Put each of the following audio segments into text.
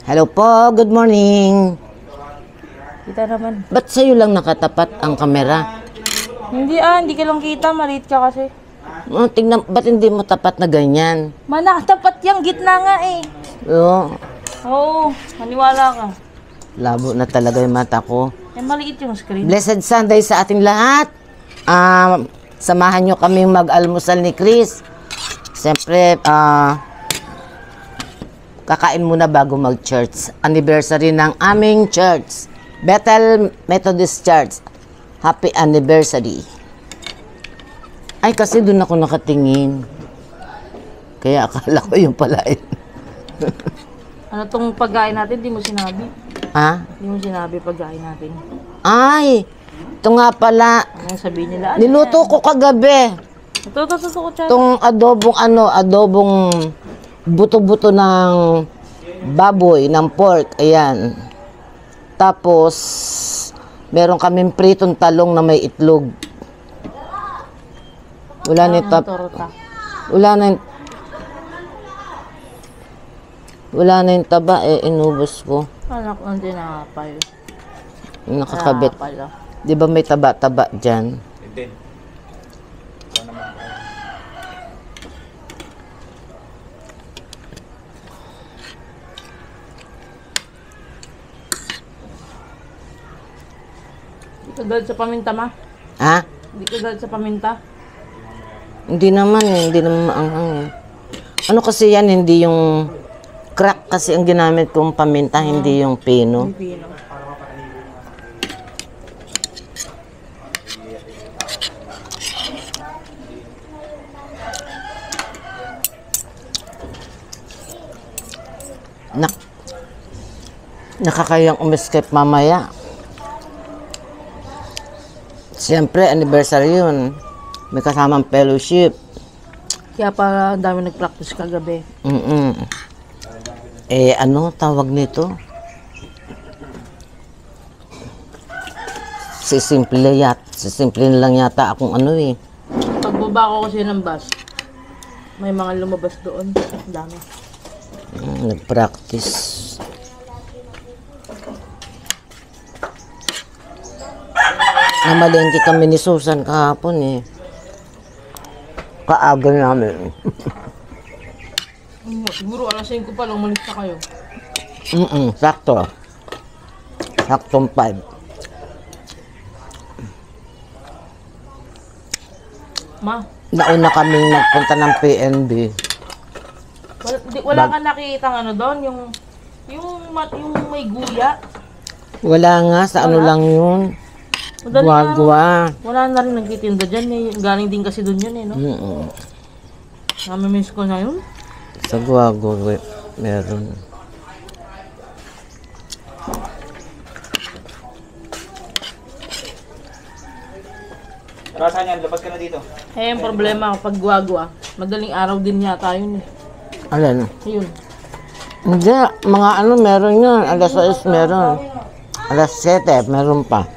Hello po, good morning. Kita naman. Ba't sa'yo lang nakatapat ang kamera? Hindi ka lang kita. Maliit ka kasi. Oh, tingnan, ba't hindi mo tapat na ganyan? Tapat yung gitna nga eh. Oo, Oo, maniwala ka. labo na talaga yung mata ko. Eh, maliit yung screen. Blessed Sunday sa ating lahat. Samahan nyo kaming mag-almusal ni Chris. Siyempre, kakain muna bago mag-church. Anniversary ng aming church. Bethel Methodist Church. Happy anniversary. Ay, kasi doon ako nakatingin. Kaya akala ko yung pala yun. Ano tong pagkain natin, di mo sinabi. Ha? Di mo sinabi pagkain natin. Ay, ito nga pala. Anong sabihin nila? Niluto ko kagabi. Ito ko tiyan. Itong adobong buto-buto ng baboy, ng pork, ayan. Tapos, meron kaming pritong talong na may itlog. Wala na yung Torta. wala na yung taba, inubos ko. Anak ng tinapay. Nakakabit. Pala. Di ba may taba-taba dyan? Hindi. Hindi ka galit sa paminta, ma? Ha? Hindi ka galit sa paminta? Hindi naman maanghang eh. Ano kasi yan, hindi yung crack kasi ang ginamit kong paminta, hindi yung pino. Pino. Nakakayang umiskip mamaya. Siyempre, anniversary yun. May kasamang fellowship. Kaya pa dami nag-practice kagabi. Ano tawag nito? Sisimple na lang yata akong ano eh. Pagbaba ko kasi ng bus, may mga lumabas doon. Ang dami. Nag-practice. Namalengke kami ni Susan kahapon eh. Kaaga namin. Siguro alas 5 pa lang, umalis na kayo. Sakto. Saktong 5. Ma, Nauna kaming nagpunta ng PNB. wala ka nakikita ano doon, yung may guya. Wala nga, sa ano lang yun. Guwa-guwa. Wala na rin nagtitinda dyan eh. Galing din kasi doon yun eh, no? Namimiss ko na yun. Sa guwa-guwa meron. Tara, yan, labas ka na dito. Eh, yung problema pag guwa-guwa, madaling araw din yata yun eh. Alin? Yun. Hindi, mga ano meron yun. Alas 6 meron. Alas 7 meron pa.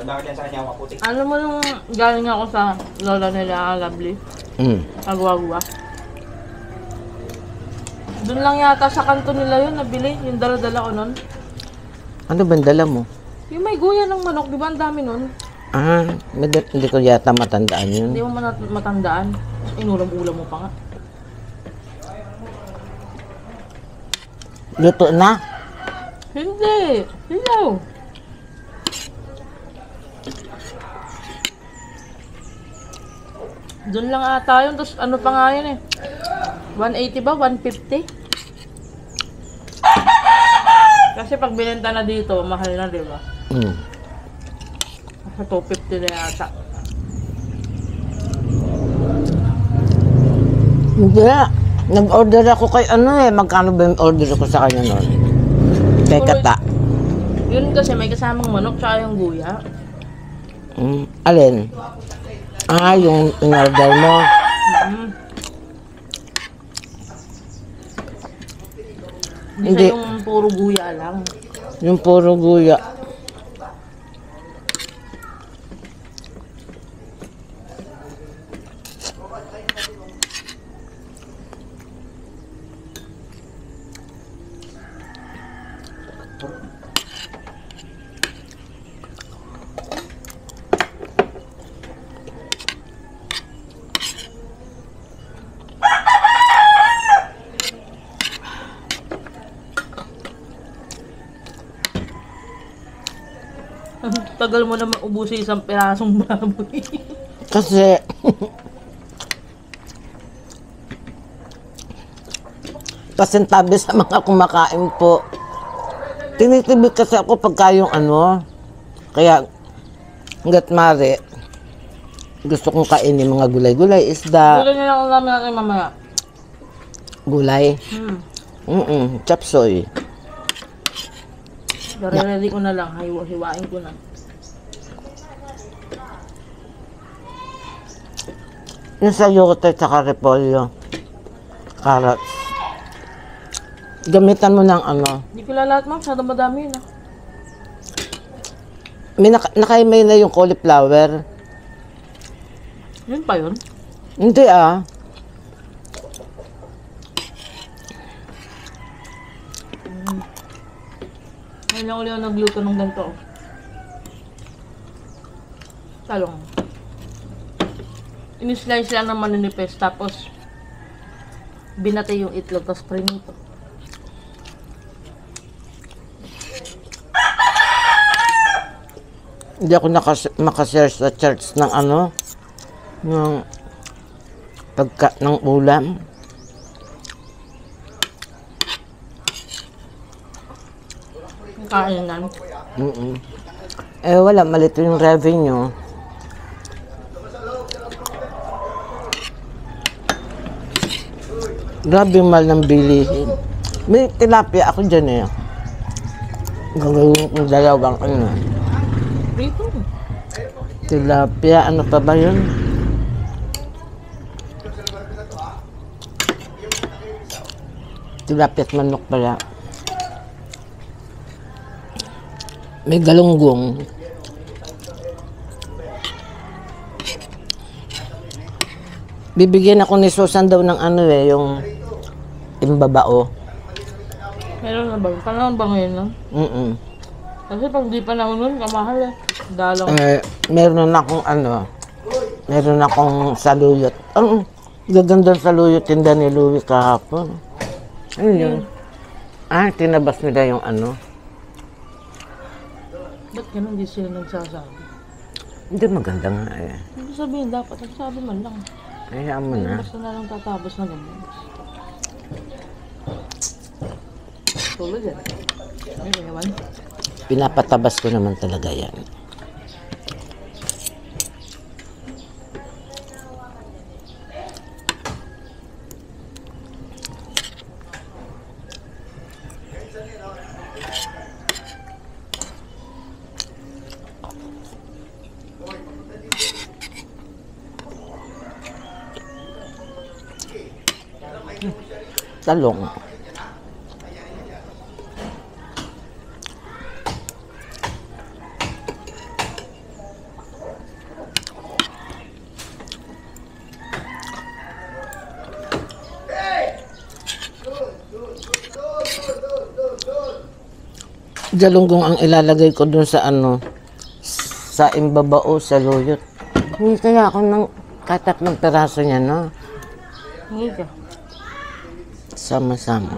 Tanda ka dyan sa kanya, maputik. Ano mo nung galing ako sa lola nila, Lovely? Agwa-gwa. Doon lang yata sa kanto nila yun, nabili. Yung dala-dala ko nun. Ano ba ang dala mo? Yung may guya ng manok, di ba ang dami nun? Hindi ko yata matandaan yun. Hindi mo matandaan. Inulam-ulam mo pa nga. Luto na? Hindi. Hello. Doon lang ata yun. Tapos ano pa nga yun eh. 180 ba? 150? Kasi pag binenta na dito, mahal na, di ba? Sa 250 na yata. Hindi. Nag-order ako kay ano eh. Magkano ba yung order ko sa kanya noon? Kay Kata. Yun kasi may kasamang manok tsaka yung guya. Alin? Yung in-order mo. Hindi. Yung puro guya lang. Yung puro guya. Tagal mo naman ubusin isang pirasong baboy. Kasi, pasintabi sa mga kumakain po. Tinitibig kasi ako pagka yung ano. Kaya, hanggat mari, gusto kong kainin mga gulay-gulay, isda, Gulo niya lang namin natin mamaya. gulay. Chop suey. Ready ko na lang. Hiwain ko na. Yung sa yote tsaka repolyo. Carrots. Gamitan mo ng ano. Hindi ko lahat ma'am. Masyado madami yun ah. May nakaimay na yung cauliflower. Yun pa yun? Hindi ah. Ngayon lang ulit ako nagluto ng ganito. Talong. Inislice lang ng manunipes. Tapos, binatay yung itlog. Tapos prinito. Hindi ako makashare sa church ng ano. Ng ng ulam. Kainan. Eh wala, malito yung revenue. Grabe yung mahal ng bilihin. May tilapia ako dyan eh. Gagawin kong dalawang ano. Prito. Tilapia, ano pa ba yun? Tilapia at manok pala. May galunggong. Bibigyan ako ni Susan daw ng ano eh, yung imbabao. Meron na ba? Panahon ba ngayon no? Kasi pag di pa naman kamahal eh. Dalang. Meron na akong ano, meron na akong saluyot. Ang gaganda ng saluyot, tinda ni Louie kahapon. Ano yun? Tinabas nila yung ano. Ba't ganun di sila nagsasabi? Hindi maganda nga eh. Hindi sabihin dapat. Nagsabi man lang. Hayaan mo na. Basta na lang tatabas na ganun. Tulad yan. Ay, naman. Pinapatabas ko naman talaga yan. Talong. Galunggong ang ilalagay ko dun sa ano, sa imbabao, sa luyot. Hindi kaya ako ng katatlong peraso niya, no? Hindi ka. Sama-sama.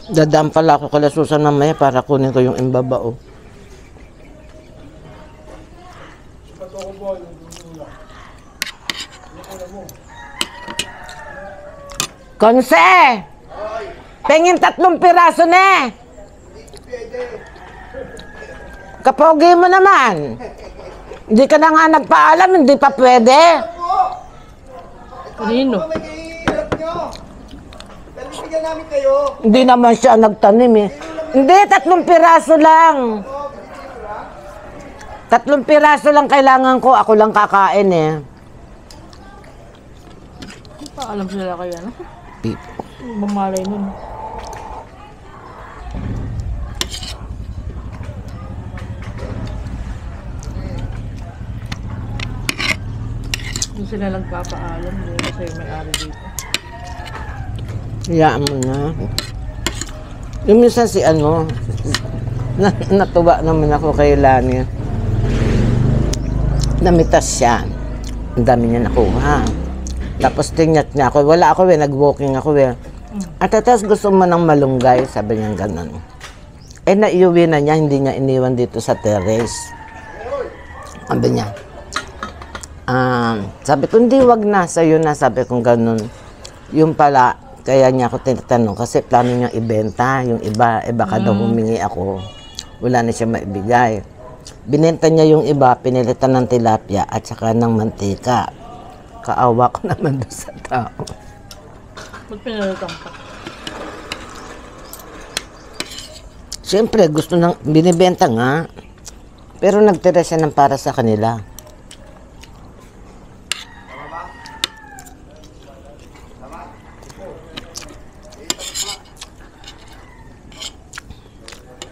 Dadaan pala ako kala Susan mamaya para kunin ko yung imbabao. Konse! Pengin 3 piraso na! Kapogi mo naman. Hindi ka na nga nagpaalam, hindi pa pwede. Kanino? Bibigyan namin kayo. Hindi naman siya nagtanim eh. Hindi, 3 piraso lang. 3 piraso lang kailangan ko. Ako lang kakain eh. Hindi pa alam sila kaya no? Beep. Mamalay nun. Hindi sila nagpapaalam. Hindi kasi may-ari dito. Hayaan mo na. Yung minsan si ano, natuwa naman ako kay Lani. Namitas siya. Ang dami niya nakuha. Tapos tingnan niya ako. Wala ako nag-walking ako At tapos gusto mo ng malunggay, sabi niya ganun. Naiuwi na niya, hindi niya iniwan dito sa terrace. Sabi niya, sabi ko, hindi, wag na, sa'yo na, sabi ko ganun. Yung pala, kaya niya ako tinatanong, kasi plano niya ibenta, yung iba, baka daw humingi ako. Wala na siya maibigay. Binenta niya yung iba, pinilitan ng tilapia at saka ng mantika. Kaawa ko naman doon sa tao. Ba't pinalitan ka? Siyempre, gusto nang binibenta nga. Pero nagtira siya ng para sa kanila.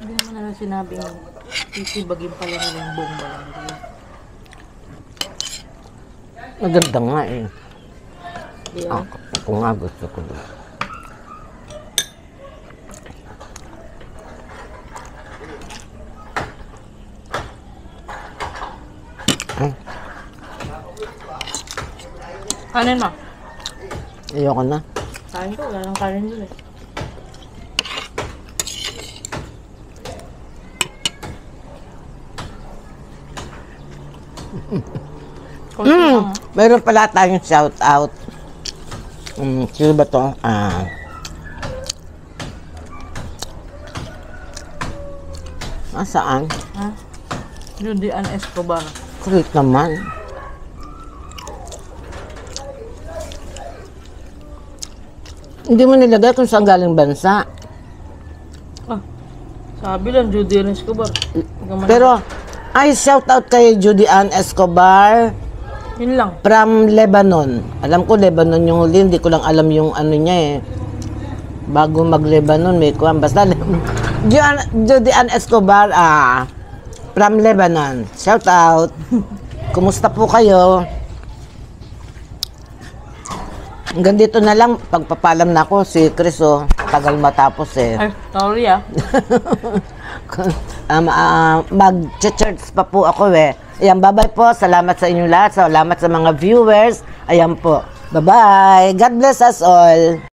Hindi naman nila sinabing sisibagin pala nila yung buong barangay. Maganda nga Yeah. Ako nga gusto ko. Kanin mo? Ayoko na. Kain ko, wala nang kanin dun Meron pala tayong shout out. Sino ba to? Saan? Judy Ann Escobar. Kulit naman. Hindi mo nilagay kung saan galing bansa. Sabi lang, Judy Ann Escobar. Pero, shout out kay Judy Ann Escobar Yun lang. from Lebanon. Alam ko Lebanon yung huli, hindi ko lang alam yung ano niya Bago mag-Lebanon, may kuwan. Basta Judy Ann Escobar from Lebanon. Shout out. Kumusta po kayo? Hanggang dito na lang, pagpapalam na ako, si Chris, tagal matapos Ay, sorry mag-church pa po ako Ayan, bye-bye po. Salamat sa inyong lahat. Salamat sa mga viewers. Ayan po. Bye-bye. God bless us all.